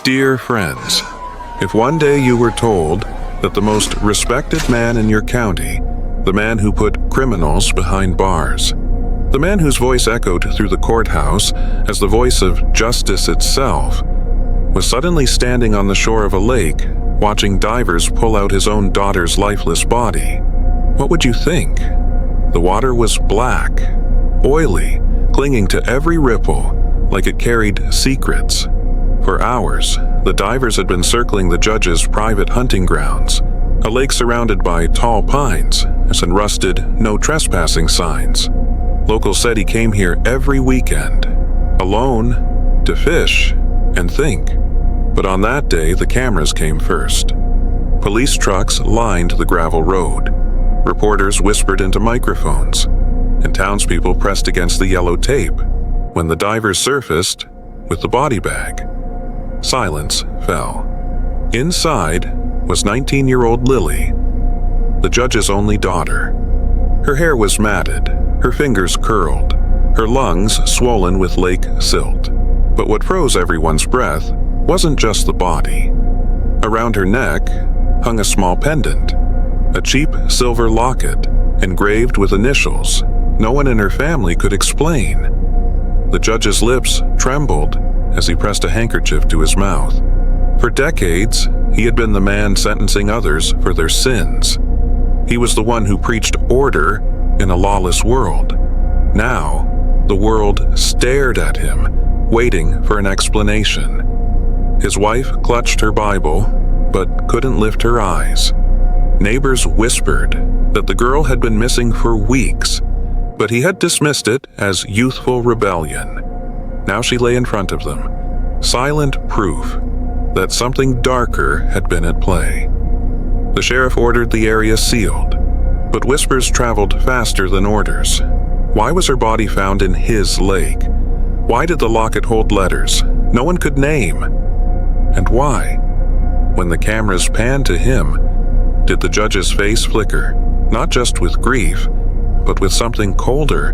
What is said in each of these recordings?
Dear friends, if one day you were told that the most respected man in your county, the man who put criminals behind bars, the man whose voice echoed through the courthouse as the voice of justice itself, was suddenly standing on the shore of a lake, watching divers pull out his own daughter's lifeless body, what would you think? The water was black, oily, clinging to every ripple, like it carried secrets. For hours, the divers had been circling the judge's private hunting grounds, a lake surrounded by tall pines and rusted no trespassing signs. Locals said he came here every weekend, alone, to fish and think. But on that day, the cameras came first. Police trucks lined the gravel road. Reporters whispered into microphones, and townspeople pressed against the yellow tape. When the divers surfaced with the body bag, silence fell. Inside was 19-year-old Lily, the judge's only daughter. Her hair was matted, her fingers curled, her lungs swollen with lake silt. But what froze everyone's breath wasn't just the body. Around her neck hung a small pendant, a cheap silver locket engraved with initials no one in her family could explain. The judge's lips trembled as he pressed a handkerchief to his mouth. For decades, he had been the man sentencing others for their sins. He was the one who preached order in a lawless world. Now, the world stared at him, waiting for an explanation. His wife clutched her Bible, but couldn't lift her eyes. Neighbors whispered that the girl had been missing for weeks, but he had dismissed it as youthful rebellion. Now she lay in front of them, silent proof that something darker had been at play. The sheriff ordered the area sealed, but whispers traveled faster than orders. Why was her body found in his lake? Why did the locket hold letters no one could name? And why, when the cameras panned to him, did the judge's face flicker, not just with grief, but with something colder,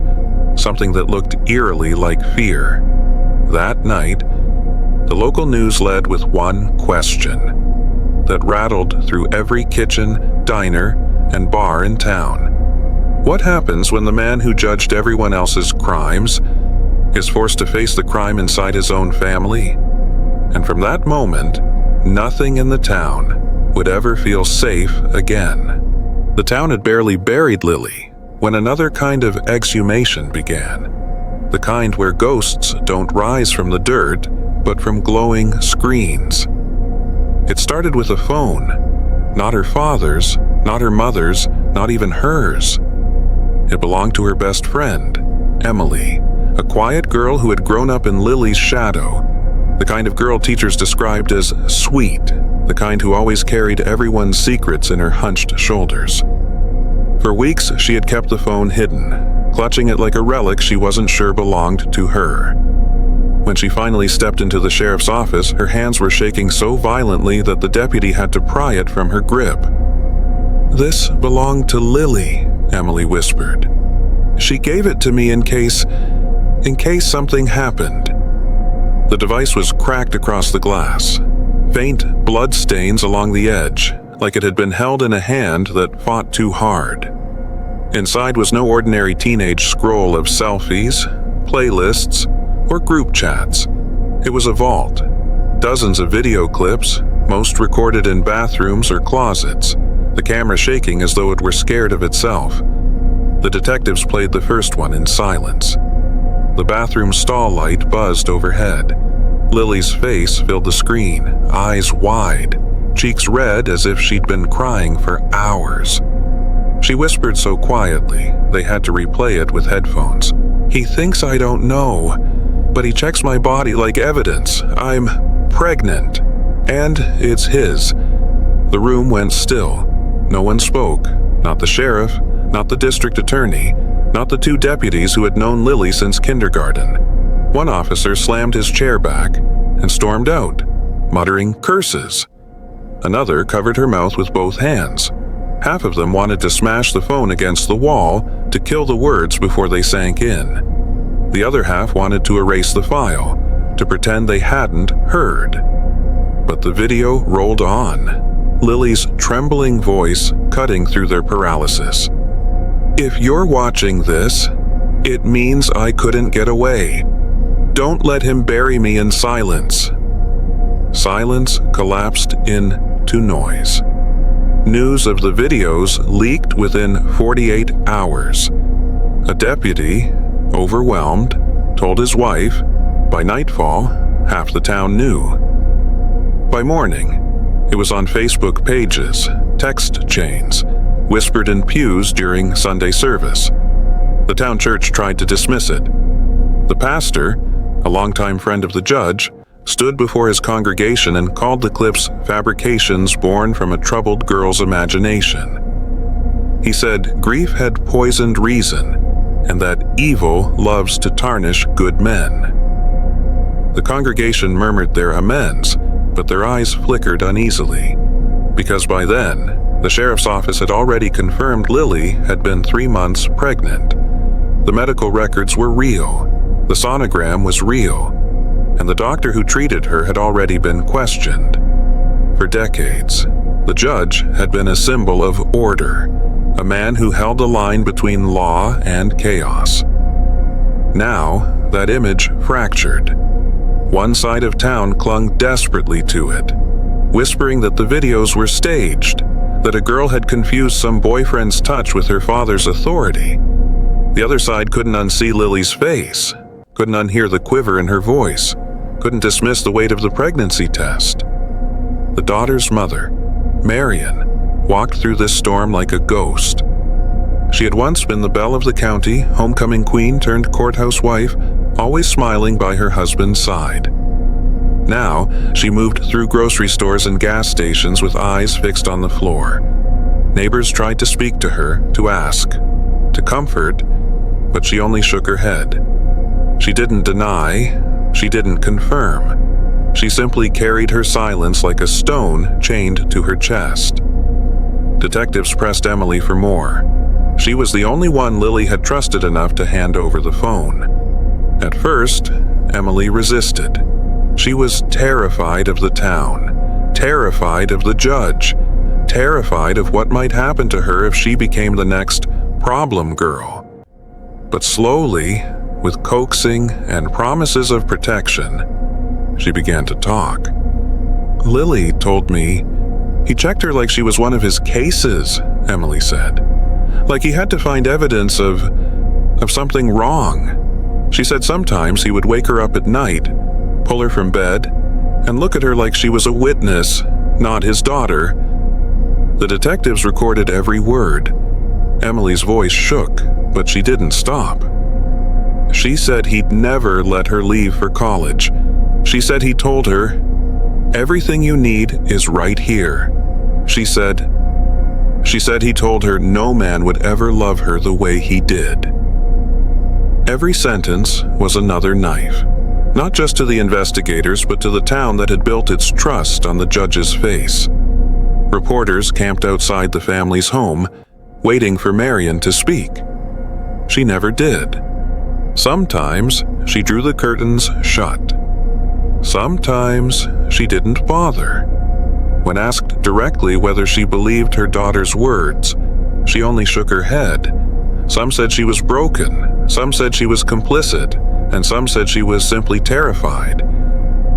something that looked eerily like fear? That night, the local news led with one question that rattled through every kitchen, diner, and bar in town. What happens when the man who judged everyone else's crimes is forced to face the crime inside his own family? And from that moment, nothing in the town would ever feel safe again. The town had barely buried Lily when another kind of exhumation began. The kind where ghosts don't rise from the dirt, but from glowing screens. It started with a phone, not her father's, not her mother's, not even hers. It belonged to her best friend, Emily, a quiet girl who had grown up in Lily's shadow, the kind of girl teachers described as sweet, the kind who always carried everyone's secrets in her hunched shoulders. For weeks, she had kept the phone hidden, clutching it like a relic she wasn't sure belonged to her. When she finally stepped into the sheriff's office, her hands were shaking so violently that the deputy had to pry it from her grip. "This belonged to Lily," Emily whispered. "She gave it to me in case something happened." The device was cracked across the glass, faint blood stains along the edge, like it had been held in a hand that fought too hard. Inside was no ordinary teenage scroll of selfies, playlists, or group chats. It was a vault. Dozens of video clips, most recorded in bathrooms or closets, the camera shaking as though it were scared of itself. The detectives played the first one in silence. The bathroom stall light buzzed overhead. Lily's face filled the screen, eyes wide, cheeks red as if she'd been crying for hours. She whispered so quietly, they had to replay it with headphones. "He thinks I don't know, but he checks my body like evidence. I'm pregnant. And it's his." The room went still. No one spoke. Not the sheriff, not the district attorney, not the two deputies who had known Lily since kindergarten. One officer slammed his chair back and stormed out, muttering curses. Another covered her mouth with both hands. Half of them wanted to smash the phone against the wall to kill the words before they sank in. The other half wanted to erase the file, to pretend they hadn't heard. But the video rolled on, Lily's trembling voice cutting through their paralysis. "If you're watching this, it means I couldn't get away. Don't let him bury me in silence." Silence collapsed into noise. News of the videos leaked within 48 hours. A deputy, overwhelmed, told his wife. By nightfall, half the town knew. By morning, it was on Facebook pages, text chains, whispered in pews during Sunday service. The town church tried to dismiss it. The pastor, a longtime friend of the judge, stood before his congregation and called the clips fabrications born from a troubled girl's imagination. He said grief had poisoned reason, and that evil loves to tarnish good men. The congregation murmured their amends, but their eyes flickered uneasily, because by then, the sheriff's office had already confirmed Lily had been 3 months pregnant. The medical records were real, the sonogram was real, and the doctor who treated her had already been questioned. For decades, the judge had been a symbol of order, a man who held the line between law and chaos. Now, that image fractured. One side of town clung desperately to it, whispering that the videos were staged, that a girl had confused some boyfriend's touch with her father's authority. The other side couldn't unsee Lily's face, couldn't unhear the quiver in her voice, couldn't dismiss the weight of the pregnancy test. The daughter's mother, Marion, walked through this storm like a ghost. She had once been the belle of the county, homecoming queen turned courthouse wife, always smiling by her husband's side. Now, she moved through grocery stores and gas stations with eyes fixed on the floor. Neighbors tried to speak to her, to ask, to comfort, but she only shook her head. She didn't deny, she didn't confirm. She simply carried her silence like a stone chained to her chest. Detectives pressed Emily for more. She was the only one Lily had trusted enough to hand over the phone. At first, Emily resisted. She was terrified of the town, terrified of the judge, terrified of what might happen to her if she became the next problem girl. But slowly, with coaxing and promises of protection, she began to talk. "Lily told me he checked her like she was one of his cases," Emily said. "Like he had to find evidence of something wrong. She said sometimes he would wake her up at night, pull her from bed, and look at her like she was a witness, not his daughter." The detectives recorded every word. Emily's voice shook, but she didn't stop. She said he'd never let her leave for college. She said he told her, "Everything you need is right here." She said he told her no man would ever love her the way he did. Every sentence was another knife, not just to the investigators, but to the town that had built its trust on the judge's face. Reporters camped outside the family's home, waiting for Marion to speak. She never did. Sometimes she drew the curtains shut. Sometimes she didn't bother. When asked directly whether she believed her daughter's words, she only shook her head. Some said she was broken, some said she was complicit, and some said she was simply terrified.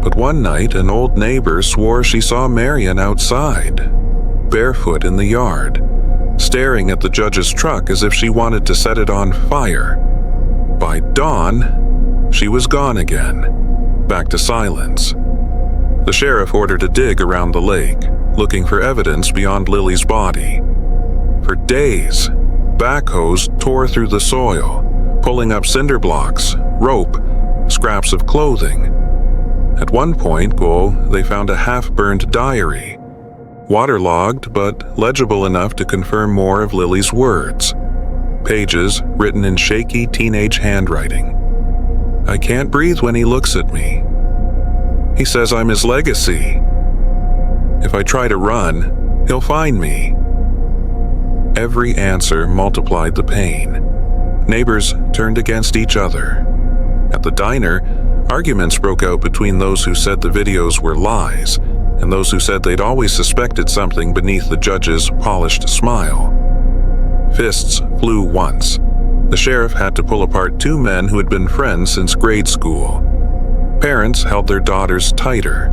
But one night, an old neighbor swore she saw Marion outside, barefoot in the yard, staring at the judge's truck as if she wanted to set it on fire. By dawn, she was gone again, back to silence. The sheriff ordered a dig around the lake, looking for evidence beyond Lily's body. For days, backhoes tore through the soil, pulling up cinder blocks, rope, scraps of clothing. At one point, they found a half-burned diary, waterlogged but legible enough to confirm more of Lily's words. Pages written in shaky teenage handwriting. "I can't breathe when he looks at me. He says I'm his legacy. If I try to run, he'll find me." Every answer multiplied the pain. Neighbors turned against each other. At the diner, arguments broke out between those who said the videos were lies and those who said they'd always suspected something beneath the judge's polished smile. Fists flew once. The sheriff had to pull apart two men who had been friends since grade school. Parents held their daughters tighter.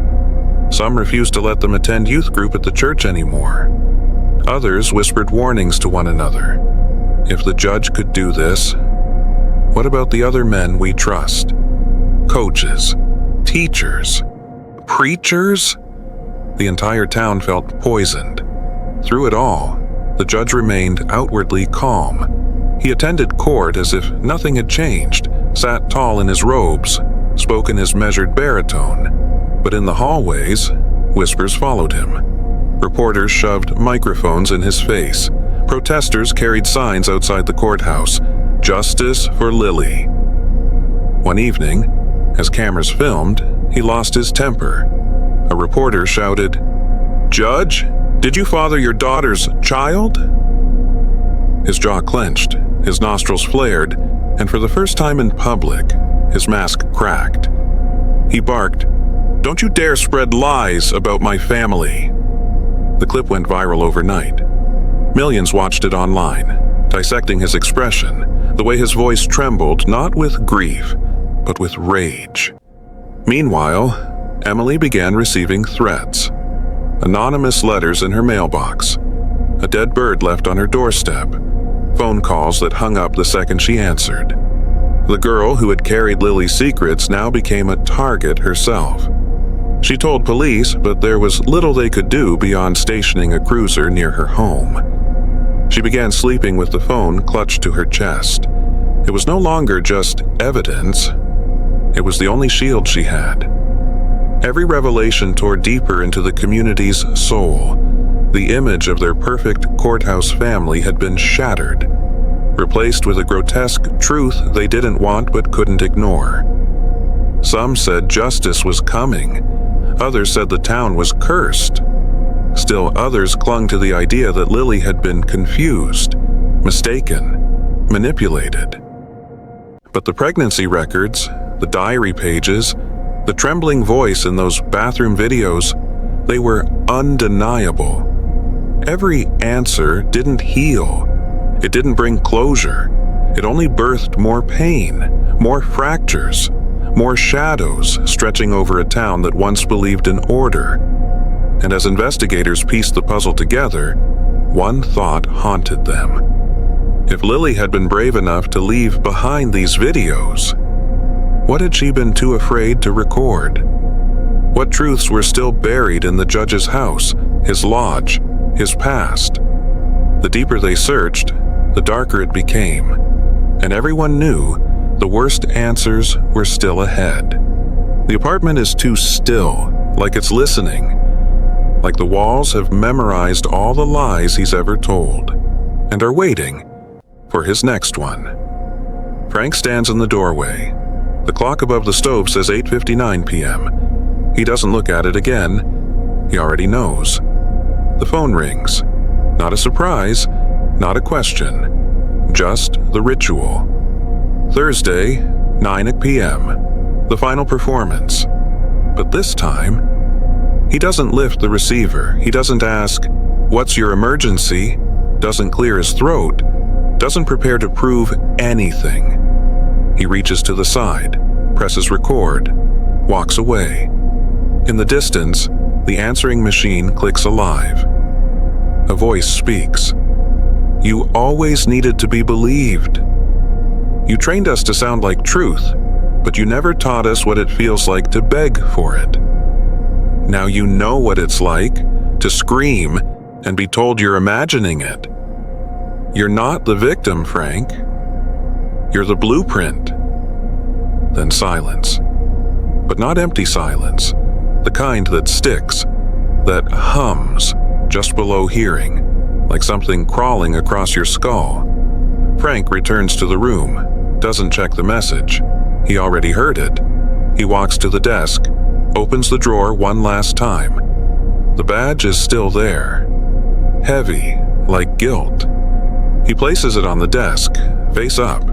Some refused to let them attend youth group at the church anymore. Others whispered warnings to one another. If the judge could do this, what about the other men we trust? Coaches, teachers, preachers? The entire town felt poisoned. Through it all, the judge remained outwardly calm. He attended court as if nothing had changed, sat tall in his robes, spoke in his measured baritone. But in the hallways, whispers followed him. Reporters shoved microphones in his face. Protesters carried signs outside the courthouse, "Justice for Lily." One evening, as cameras filmed, he lost his temper. A reporter shouted, "Judge, did you father your daughter's child?" His jaw clenched, his nostrils flared, and for the first time in public, his mask cracked. He barked, "Don't you dare spread lies about my family." The clip went viral overnight. Millions watched it online, dissecting his expression, the way his voice trembled not with grief, but with rage. Meanwhile, Emily began receiving threats. Anonymous letters in her mailbox, a dead bird left on her doorstep, phone calls that hung up the second she answered. The girl who had carried Lily's secrets now became a target herself. She told police, but there was little they could do beyond stationing a cruiser near her home. She began sleeping with the phone clutched to her chest. It was no longer just evidence. It was the only shield she had. Every revelation tore deeper into the community's soul. The image of their perfect courthouse family had been shattered, replaced with a grotesque truth they didn't want but couldn't ignore. Some said justice was coming. Others said the town was cursed. Still others clung to the idea that Lily had been confused, mistaken, manipulated. But the pregnancy records, the diary pages, the trembling voice in those bathroom videos, they were undeniable. Every answer didn't heal. It didn't bring closure. It only birthed more pain, more fractures, more shadows stretching over a town that once believed in order. And as investigators pieced the puzzle together, one thought haunted them. If Lily had been brave enough to leave behind these videos, what had she been too afraid to record? What truths were still buried in the judge's house, his lodge, his past? The deeper they searched, the darker it became, and everyone knew the worst answers were still ahead. The apartment is too still, like it's listening, like the walls have memorized all the lies he's ever told, and are waiting for his next one. Frank stands in the doorway. The clock above the stove says 8:59 p.m. He doesn't look at it again. He already knows. The phone rings. Not a surprise, not a question, just the ritual. Thursday, 9 p.m., the final performance. But this time, he doesn't lift the receiver. He doesn't ask, "What's your emergency?" Doesn't clear his throat. Doesn't prepare to prove anything. He reaches to the side, presses record, walks away. In the distance, the answering machine clicks alive. A voice speaks. "You always needed to be believed. You trained us to sound like truth, but you never taught us what it feels like to beg for it. Now you know what it's like to scream and be told you're imagining it. You're not the victim, Frank. You're the blueprint." Then silence. But not empty silence, the kind that sticks, that hums just below hearing, like something crawling across your skull. Frank returns to the room, doesn't check the message. He already heard it. He walks to the desk, opens the drawer one last time. The badge is still there, heavy, like guilt. He places it on the desk, face up.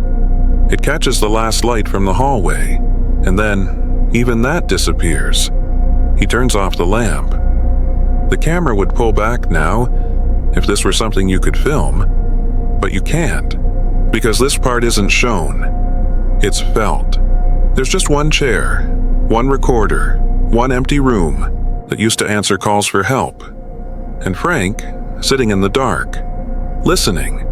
It catches the last light from the hallway, and then even that disappears. He turns off the lamp. The camera would pull back now if this were something you could film, but you can't, because this part isn't shown. It's felt. There's just one chair, one recorder, one empty room that used to answer calls for help. And Frank, sitting in the dark, listening,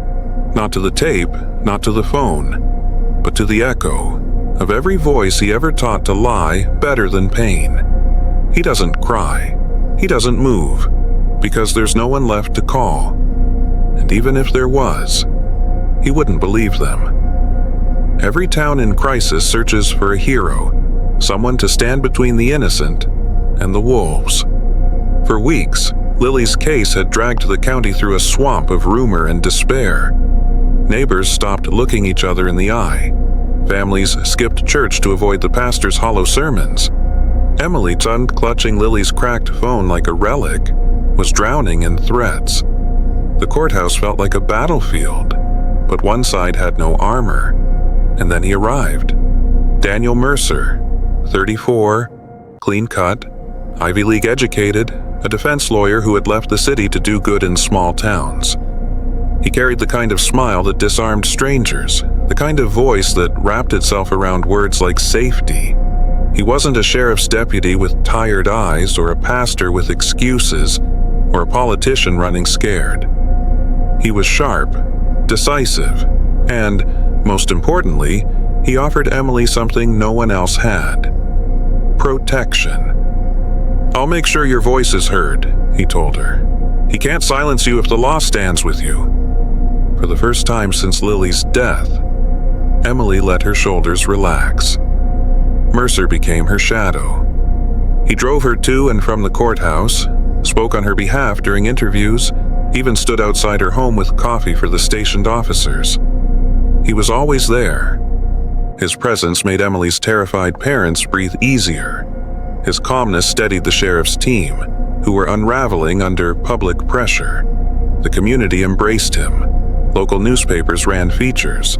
not to the tape, not to the phone, but to the echo of every voice he ever taught to lie better than pain. He doesn't cry. He doesn't move, because there's no one left to call. And even if there was, he wouldn't believe them. Every town in crisis searches for a hero, someone to stand between the innocent and the wolves. For weeks, Lily's case had dragged the county through a swamp of rumor and despair. Neighbors stopped looking each other in the eye. Families skipped church to avoid the pastor's hollow sermons. Emily, clutching Lily's cracked phone like a relic, was drowning in threats. The courthouse felt like a battlefield, but one side had no armor. And then he arrived. Daniel Mercer, 34, clean-cut, Ivy League educated, a defense lawyer who had left the city to do good in small towns. He carried the kind of smile that disarmed strangers, the kind of voice that wrapped itself around words like safety. He wasn't a sheriff's deputy with tired eyes, or a pastor with excuses, or a politician running scared. He was sharp, decisive, and, most importantly, he offered Emily something no one else had: protection. "I'll make sure your voice is heard," he told her. "He can't silence you if the law stands with you." For the first time since Lily's death, Emily let her shoulders relax. Mercer became her shadow. He drove her to and from the courthouse, spoke on her behalf during interviews, even stood outside her home with coffee for the stationed officers. He was always there. His presence made Emily's terrified parents breathe easier. His calmness steadied the sheriff's team, who were unraveling under public pressure. The community embraced him. Local newspapers ran features.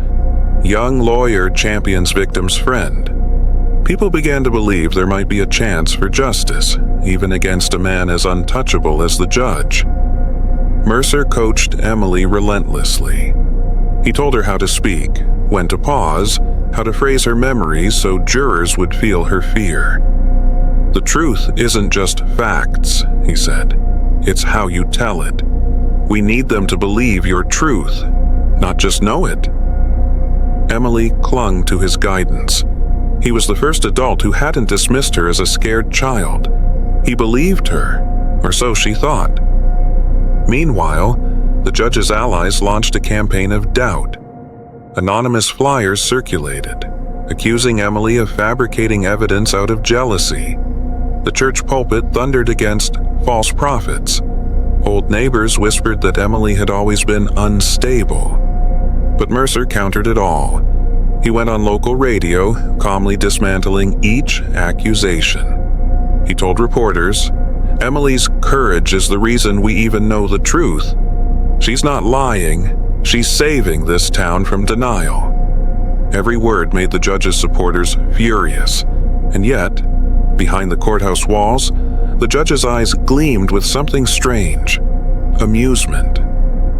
Young lawyer champions victim's friend. People began to believe there might be a chance for justice, even against a man as untouchable as the judge. Mercer coached Emily relentlessly. He told her how to speak, when to pause, how to phrase her memories so jurors would feel her fear. "The truth isn't just facts," he said. "It's how you tell it. We need them to believe your truth, not just know it." Emily clung to his guidance. He was the first adult who hadn't dismissed her as a scared child. He believed her, or so she thought. Meanwhile, the judge's allies launched a campaign of doubt. Anonymous flyers circulated, accusing Emily of fabricating evidence out of jealousy. The church pulpit thundered against false prophets. Old neighbors whispered that Emily had always been unstable. But Mercer countered it all. He went on local radio, calmly dismantling each accusation. He told reporters, "Emily's courage is the reason we even know the truth. She's not lying, she's saving this town from denial." Every word made the judge's supporters furious, and yet, behind the courthouse walls, the judge's eyes gleamed with something strange: amusement.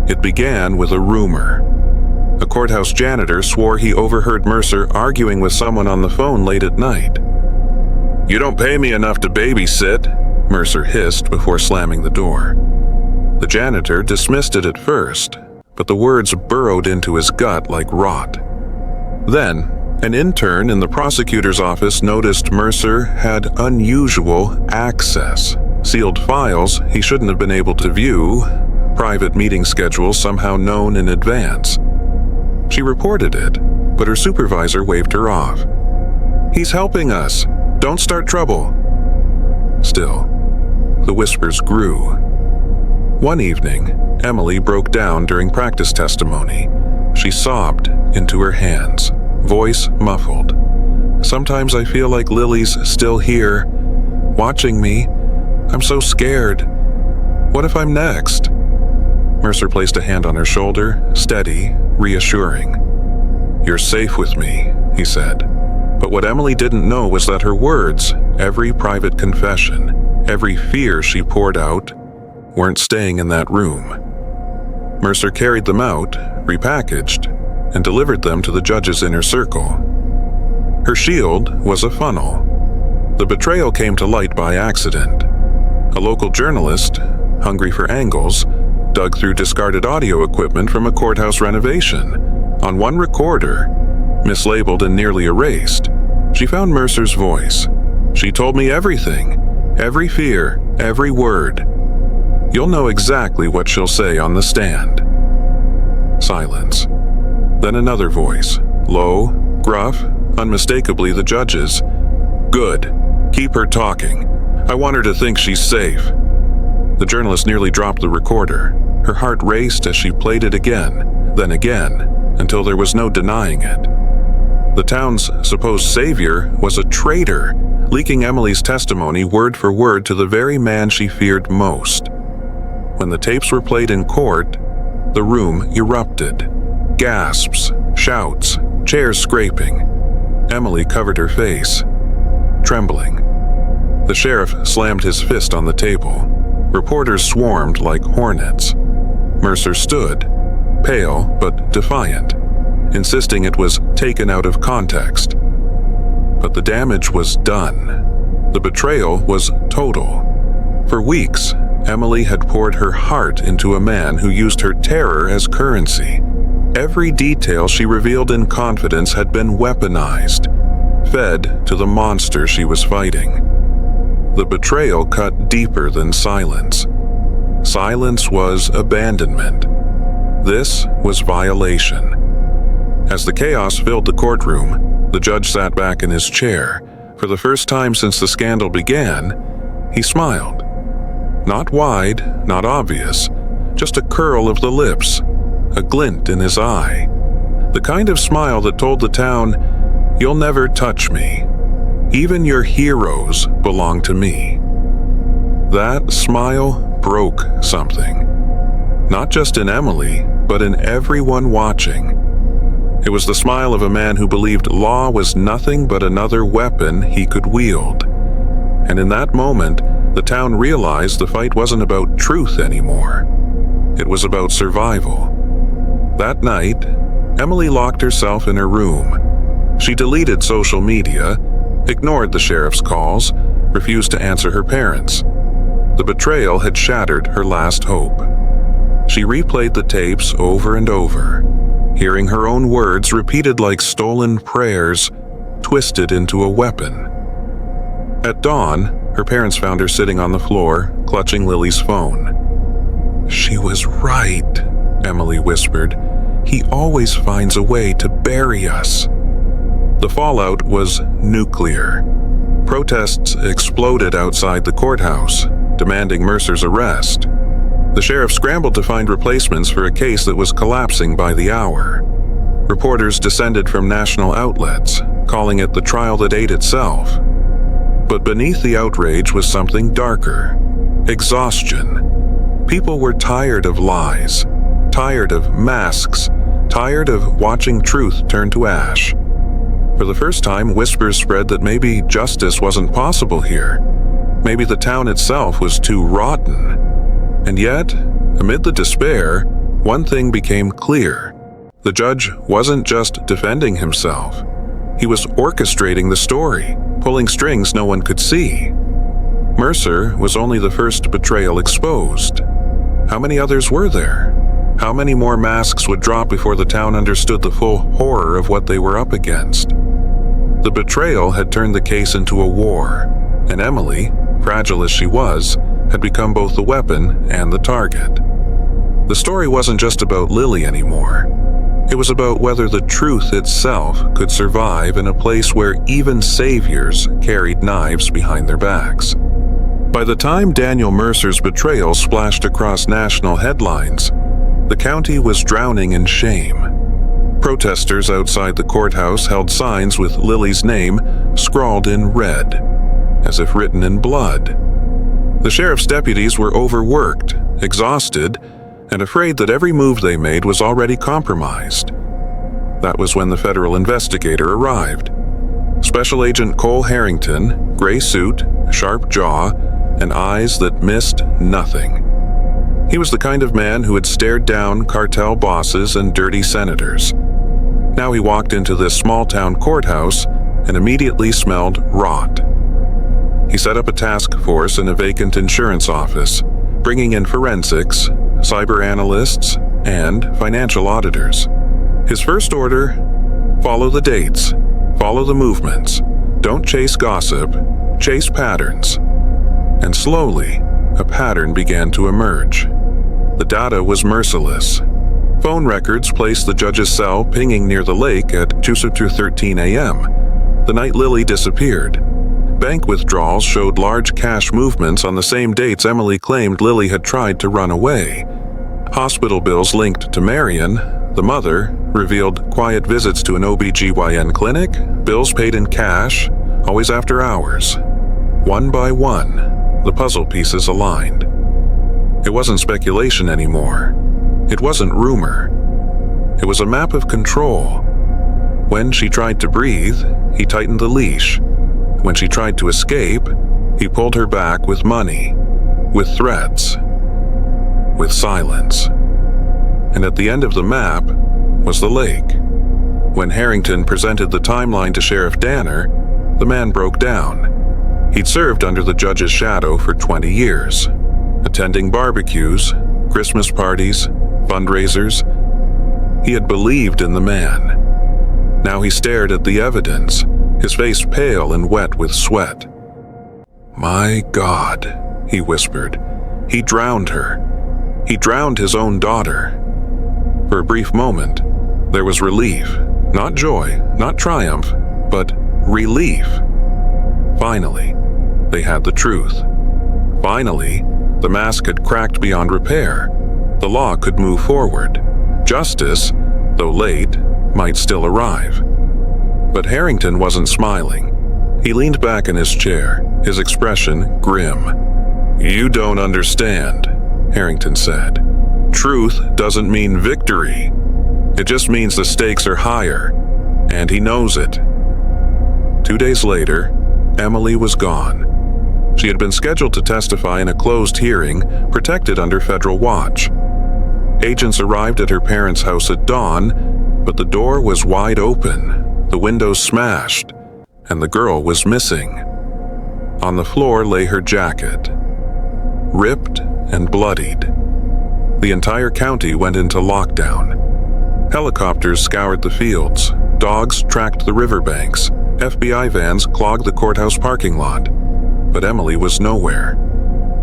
It began with a rumor. A courthouse janitor swore he overheard Mercer arguing with someone on the phone late at night. "You don't pay me enough to babysit," Mercer hissed before slamming the door. The janitor dismissed it at first, but the words burrowed into his gut like rot. Then, an intern in the prosecutor's office noticed Mercer had unusual access, sealed files he shouldn't have been able to view, private meeting schedules somehow known in advance. She reported it, but her supervisor waved her off. "He's helping us. Don't start trouble." Still, the whispers grew. One evening, Emily broke down during practice testimony. She sobbed into her hands, voice muffled. "Sometimes I feel like Lily's still here, watching me. I'm so scared. What if I'm next?" Mercer placed a hand on her shoulder, steady, reassuring. "You're safe with me," he said. But what Emily didn't know was that her words, every private confession, every fear she poured out, weren't staying in that room. Mercer carried them out, repackaged, and delivered them to the judge's inner circle. Her shield was a funnel. The betrayal came to light by accident. A local journalist, hungry for angles, dug through discarded audio equipment from a courthouse renovation. On one recorder, mislabeled and nearly erased, she found Mercer's voice. "She told me everything, every fear, every word. You'll know exactly what she'll say on the stand." Silence. Then another voice, low, gruff, unmistakably the judge's. "Good. Keep her talking. I want her to think she's safe." The journalist nearly dropped the recorder. Her heart raced as she played it again, until there was no denying it. The town's supposed savior was a traitor, leaking Emily's testimony word for word to the very man she feared most. When the tapes were played in court, the room erupted. Gasps, shouts, chairs scraping. Emily covered her face, trembling. The sheriff slammed his fist on the table. Reporters swarmed like hornets. Mercer stood, pale but defiant, insisting it was taken out of context. But the damage was done. The betrayal was total. For weeks, Emily had poured her heart into a man who used her terror as currency. Every detail she revealed in confidence had been weaponized, fed to the monster she was fighting. The betrayal cut deeper than silence. Silence was abandonment. This was violation. As the chaos filled the courtroom, the judge sat back in his chair. For the first time since the scandal began, he smiled. Not wide, not obvious, just a curl of the lips, a glint in his eye. The kind of smile that told the town, "You'll never touch me. Even your heroes belong to me." That smile broke something. Not just in Emily, but in everyone watching. It was the smile of a man who believed law was nothing but another weapon he could wield. And in that moment, the town realized the fight wasn't about truth anymore. It was about survival. That night, Emily locked herself in her room. She deleted social media, ignored the sheriff's calls, refused to answer her parents. The betrayal had shattered her last hope. She replayed the tapes over and over, hearing her own words repeated like stolen prayers, twisted into a weapon. At dawn, her parents found her sitting on the floor, clutching Lily's phone. "She was right," Emily whispered. "He always finds a way to bury us." The fallout was nuclear. Protests exploded outside the courthouse, demanding Mercer's arrest. The sheriff scrambled to find replacements for a case that was collapsing by the hour. Reporters descended from national outlets, calling it the trial that ate itself. But beneath the outrage was something darker: exhaustion. People were tired of lies, tired of masks, tired of watching truth turn to ash. For the first time, whispers spread that maybe justice wasn't possible here. Maybe the town itself was too rotten. And yet, amid the despair, one thing became clear. The judge wasn't just defending himself. He was orchestrating the story, pulling strings no one could see. Mercer was only the first betrayal exposed. How many others were there? How many more masks would drop before the town understood the full horror of what they were up against? The betrayal had turned the case into a war, and Emily, fragile as she was, had become both the weapon and the target. The story wasn't just about Lily anymore. It was about whether the truth itself could survive in a place where even saviors carried knives behind their backs. By the time Daniel Mercer's betrayal splashed across national headlines, the county was drowning in shame. Protesters outside the courthouse held signs with Lily's name scrawled in red, as if written in blood. The sheriff's deputies were overworked, exhausted, and afraid that every move they made was already compromised. That was when the federal investigator arrived. Special Agent Cole Harrington, gray suit, sharp jaw, and eyes that missed nothing. He was the kind of man who had stared down cartel bosses and dirty senators. Now he walked into this small-town courthouse and immediately smelled rot. He set up a task force in a vacant insurance office, bringing in forensics, cyber analysts, and financial auditors. His first order: follow the dates, follow the movements, don't chase gossip, chase patterns. And slowly, a pattern began to emerge. The data was merciless. Phone records placed the judge's cell pinging near the lake at 2:13 a.m., the night Lily disappeared. Bank withdrawals showed large cash movements on the same dates Emily claimed Lily had tried to run away. Hospital bills linked to Marion, the mother, revealed quiet visits to an OB/GYN clinic, bills paid in cash, always after hours. One by one, the puzzle pieces aligned. It wasn't speculation anymore. It wasn't rumor. It was a map of control. When she tried to breathe, he tightened the leash. When she tried to escape, he pulled her back with money, with threats, with silence. And at the end of the map was the lake. When Harrington presented the timeline to Sheriff Danner, the man broke down. He'd served under the judge's shadow for 20 years, attending barbecues, Christmas parties, fundraisers. He had believed in the man. Now he stared at the evidence, his face pale and wet with sweat. "My God," he whispered. "He drowned her. He drowned his own daughter." For a brief moment, there was relief. Not joy, not triumph, but relief. Finally, they had the truth. Finally, the mask had cracked beyond repair. The law could move forward. Justice, though late, might still arrive. But Harrington wasn't smiling. He leaned back in his chair, his expression grim. "You don't understand," Harrington said. "Truth doesn't mean victory. It just means the stakes are higher, and he knows it." 2 days later, Emily was gone. She had been scheduled to testify in a closed hearing, protected under federal watch. Agents arrived at her parents' house at dawn, but the door was wide open, the windows smashed, and the girl was missing. On the floor lay her jacket, ripped and bloodied. The entire county went into lockdown. Helicopters scoured the fields, dogs tracked the riverbanks, FBI vans clogged the courthouse parking lot. But Emily was nowhere.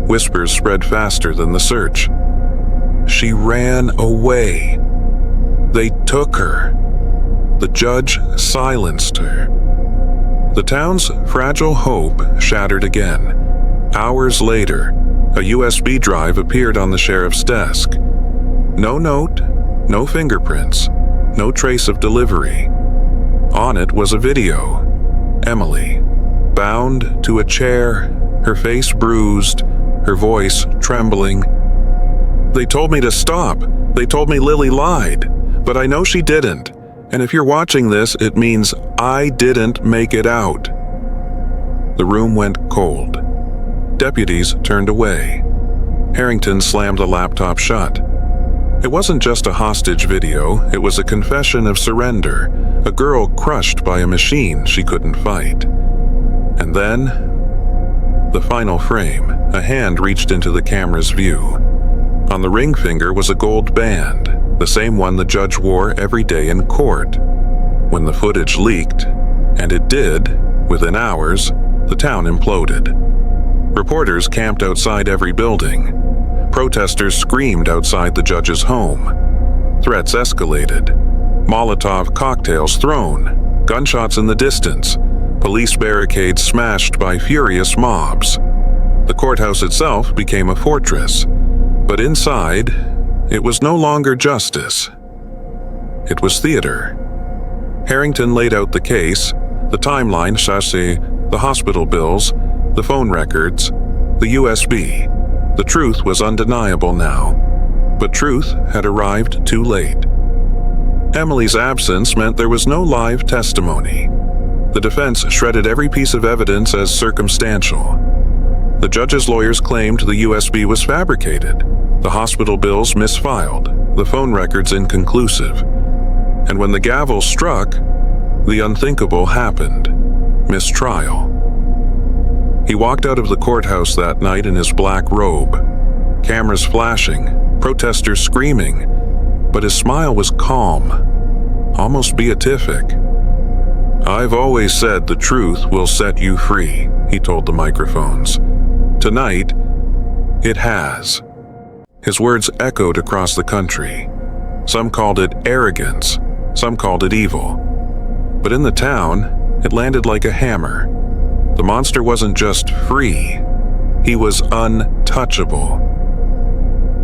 Whispers spread faster than the search. She ran away. They took her. The judge silenced her. The town's fragile hope shattered again. Hours later, a USB drive appeared on the sheriff's desk. No note, no fingerprints, no trace of delivery. On it was a video. Emily, bound to a chair, her face bruised, her voice trembling. "They told me to stop. They told me Lily lied. But I know she didn't. And if you're watching this, it means I didn't make it out." The room went cold. Deputies turned away. Harrington slammed the laptop shut. It wasn't just a hostage video, it was a confession of surrender, a girl crushed by a machine she couldn't fight. And then, the final frame, a hand reached into the camera's view. On the ring finger was a gold band, the same one the judge wore every day in court. When the footage leaked, and it did, within hours, the town imploded. Reporters camped outside every building. Protesters screamed outside the judge's home. Threats escalated. Molotov cocktails thrown, gunshots in the distance, police barricades smashed by furious mobs. The courthouse itself became a fortress, but inside, it was no longer justice. It was theater. Harrington laid out the case, the timeline chassis, the hospital bills, the phone records, the USB. The truth was undeniable now, but truth had arrived too late. Emily's absence meant there was no live testimony. The defense shredded every piece of evidence as circumstantial. The judge's lawyers claimed the USB was fabricated. The hospital bills misfiled, the phone records inconclusive. And when the gavel struck, the unthinkable happened: mistrial. He walked out of the courthouse that night in his black robe, cameras flashing, protesters screaming, but his smile was calm, almost beatific. "I've always said the truth will set you free," he told the microphones. Tonight, it has. His words echoed across the country. Some called it arrogance, some called it evil. But in the town, it landed like a hammer. The monster wasn't just free, he was untouchable.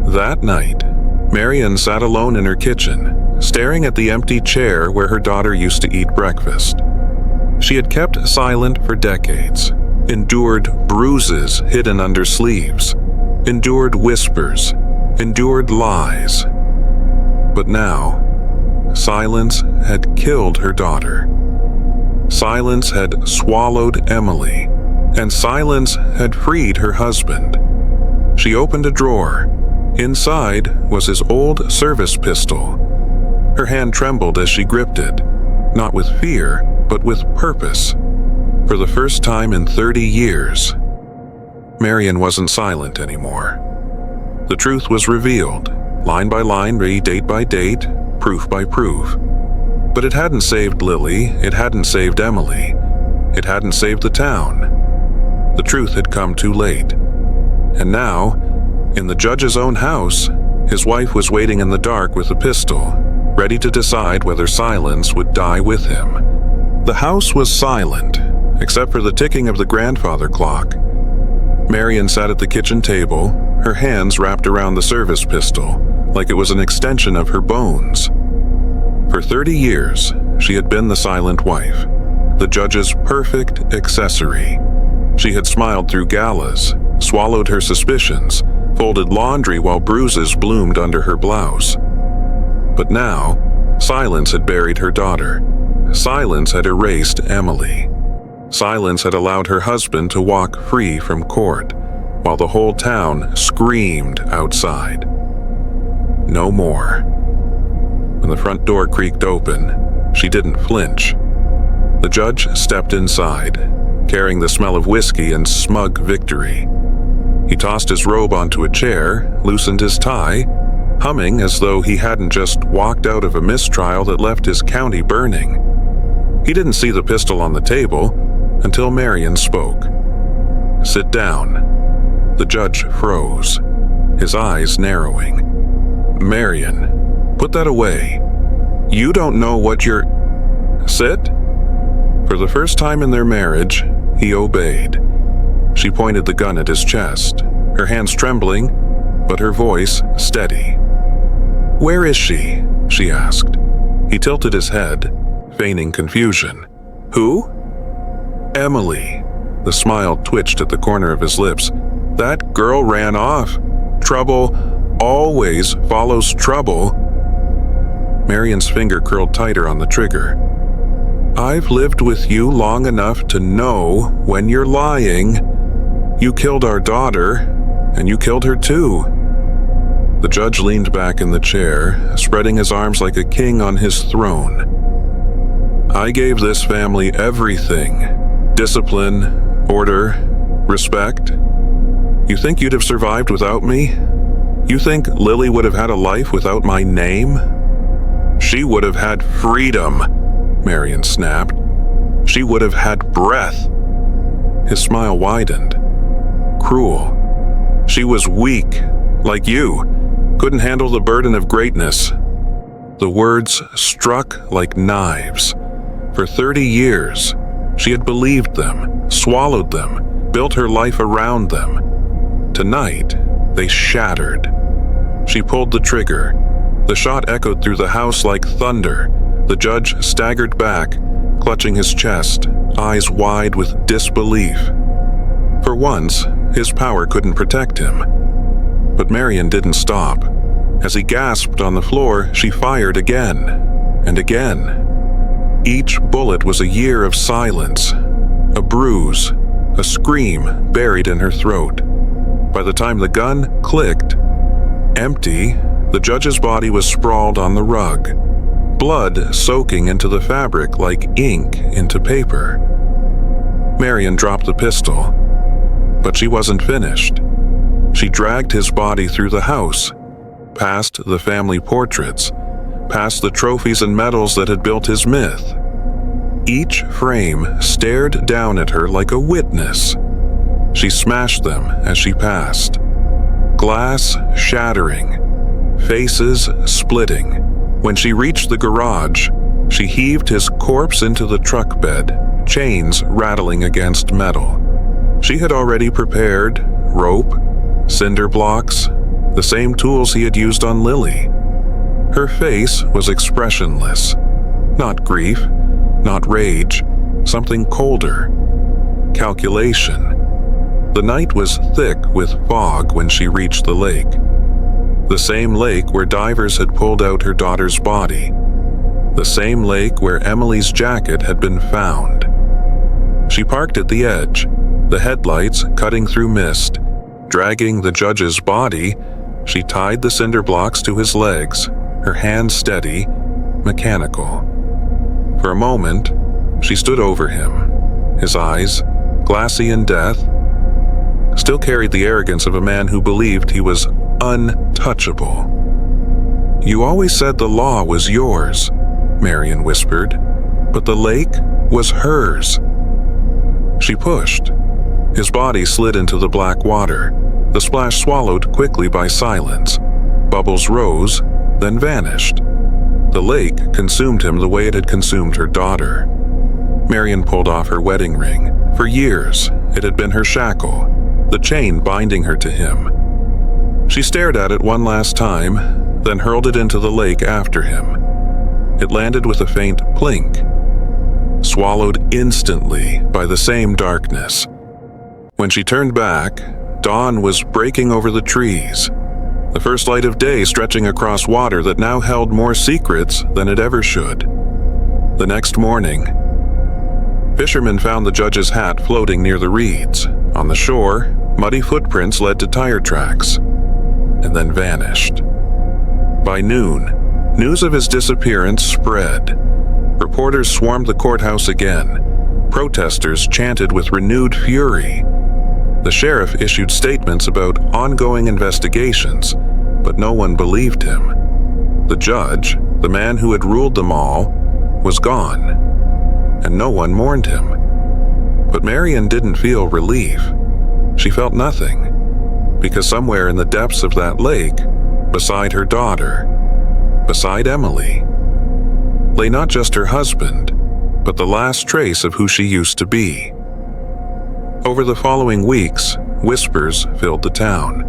That night, Marian sat alone in her kitchen, staring at the empty chair where her daughter used to eat breakfast. She had kept silent for decades, endured bruises hidden under sleeves, endured whispers, endured lies. But now, silence had killed her daughter. Silence had swallowed Emily, and silence had freed her husband. She opened a drawer. Inside was his old service pistol. Her hand trembled as she gripped it, not with fear, but with purpose. For the first time in 30 years, Marian wasn't silent anymore. The truth was revealed, line by line, date by date, proof by proof. But it hadn't saved Lily, it hadn't saved Emily, it hadn't saved the town. The truth had come too late. And now, in the judge's own house, his wife was waiting in the dark with a pistol, ready to decide whether silence would die with him. The house was silent, except for the ticking of the grandfather clock. Marian sat at the kitchen table, her hands wrapped around the service pistol, like it was an extension of her bones. For 30 years, she had been the silent wife, the judge's perfect accessory. She had smiled through galas, swallowed her suspicions, folded laundry while bruises bloomed under her blouse. But now, silence had buried her daughter. Silence had erased Emily. Silence had allowed her husband to walk free from court, while the whole town screamed outside. No more. When the front door creaked open, she didn't flinch. The judge stepped inside, carrying the smell of whiskey and smug victory. He tossed his robe onto a chair, loosened his tie, humming as though he hadn't just walked out of a mistrial that left his county burning. He didn't see the pistol on the table until Marian spoke. "Sit down." The judge froze, his eyes narrowing. "Marian, put that away. You don't know what you're—" "Sit?" For the first time in their marriage, he obeyed. She pointed the gun at his chest, her hands trembling, but her voice steady. "Where is she?" she asked. He tilted his head, feigning confusion. "Who?" "Emily." The smile twitched at the corner of his lips. "That girl ran off. Trouble always follows trouble." Marian's finger curled tighter on the trigger. "I've lived with you long enough to know when you're lying. You killed our daughter, and you killed her too." The judge leaned back in the chair, spreading his arms like a king on his throne. "I gave this family everything. Discipline, order, respect. You think you'd have survived without me? You think Lily would have had a life without my name? She would have had freedom," Marian snapped. "She would have had breath." His smile widened. "Cruel. She was weak, like you. Couldn't handle the burden of greatness." The words struck like knives. For 30 years, she had believed them, swallowed them, built her life around them. Tonight, they shattered. She pulled the trigger. The shot echoed through the house like thunder. The judge staggered back, clutching his chest, eyes wide with disbelief. For once, his power couldn't protect him. But Marian didn't stop. As he gasped on the floor, she fired again and again. Each bullet was a year of silence, a bruise, a scream buried in her throat. By the time the gun clicked, Empty, the judge's body was sprawled on the rug, blood soaking into the fabric like ink into paper. Marion dropped the pistol, but she wasn't finished. She dragged his body through the house, past the family portraits, past the trophies and medals that had built his myth. Each frame stared down at her like a witness. She smashed them as she passed, glass shattering, faces splitting. When she reached the garage, she heaved his corpse into the truck bed, chains rattling against metal. She had already prepared rope, cinder blocks, the same tools he had used on Lily. Her face was expressionless. Not grief, not rage, something colder. Calculation. The night was thick with fog when she reached the lake. The same lake where divers had pulled out her daughter's body. The same lake where Emily's jacket had been found. She parked at the edge, the headlights cutting through mist. Dragging the judge's body, she tied the cinder blocks to his legs, her hands steady, mechanical. For a moment, she stood over him. His eyes, glassy in death, still carried the arrogance of a man who believed he was untouchable. "You always said the law was yours," Marion whispered, "but the lake was hers." She pushed. His body slid into the black water, the splash swallowed quickly by silence. Bubbles rose, then vanished. The lake consumed him the way it had consumed her daughter. Marion pulled off her wedding ring. For years, it had been her shackle, the chain binding her to him. She stared at it one last time, then hurled it into the lake after him. It landed with a faint plink, swallowed instantly by the same darkness. When she turned back, dawn was breaking over the trees, the first light of day stretching across water that now held more secrets than it ever should. The next morning, fishermen found the judge's hat floating near the reeds. On the shore, muddy footprints led to tire tracks, and then vanished. By noon, news of his disappearance spread. Reporters swarmed the courthouse again. Protesters chanted with renewed fury. The sheriff issued statements about ongoing investigations, but no one believed him. The judge, the man who had ruled them all, was gone, and no one mourned him. But Marion didn't feel relief. She felt nothing, because somewhere in the depths of that lake, beside her daughter, beside Emily, lay not just her husband, but the last trace of who she used to be. Over the following weeks, whispers filled the town.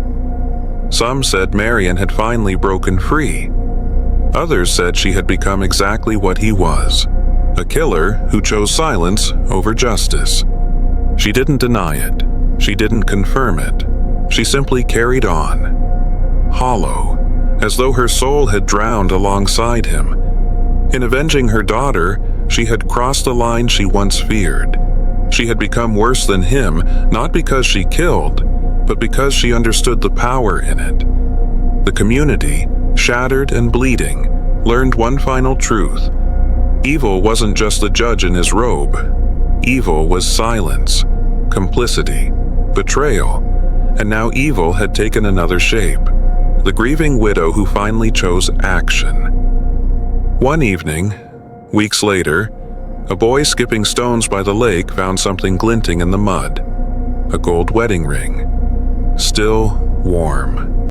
Some said Marion had finally broken free. Others said she had become exactly what he was, a killer who chose silence over justice. She didn't deny it. She didn't confirm it. She simply carried on, hollow, as though her soul had drowned alongside him. In avenging her daughter, she had crossed the line she once feared. She had become worse than him, not because she killed, but because she understood the power in it. The community, shattered and bleeding, learned one final truth. Evil wasn't just the judge in his robe. Evil was silence, complicity, betrayal, and now evil had taken another shape. The grieving widow who finally chose action. One evening, weeks later, a boy skipping stones by the lake found something glinting in the mud. A gold wedding ring. Still warm.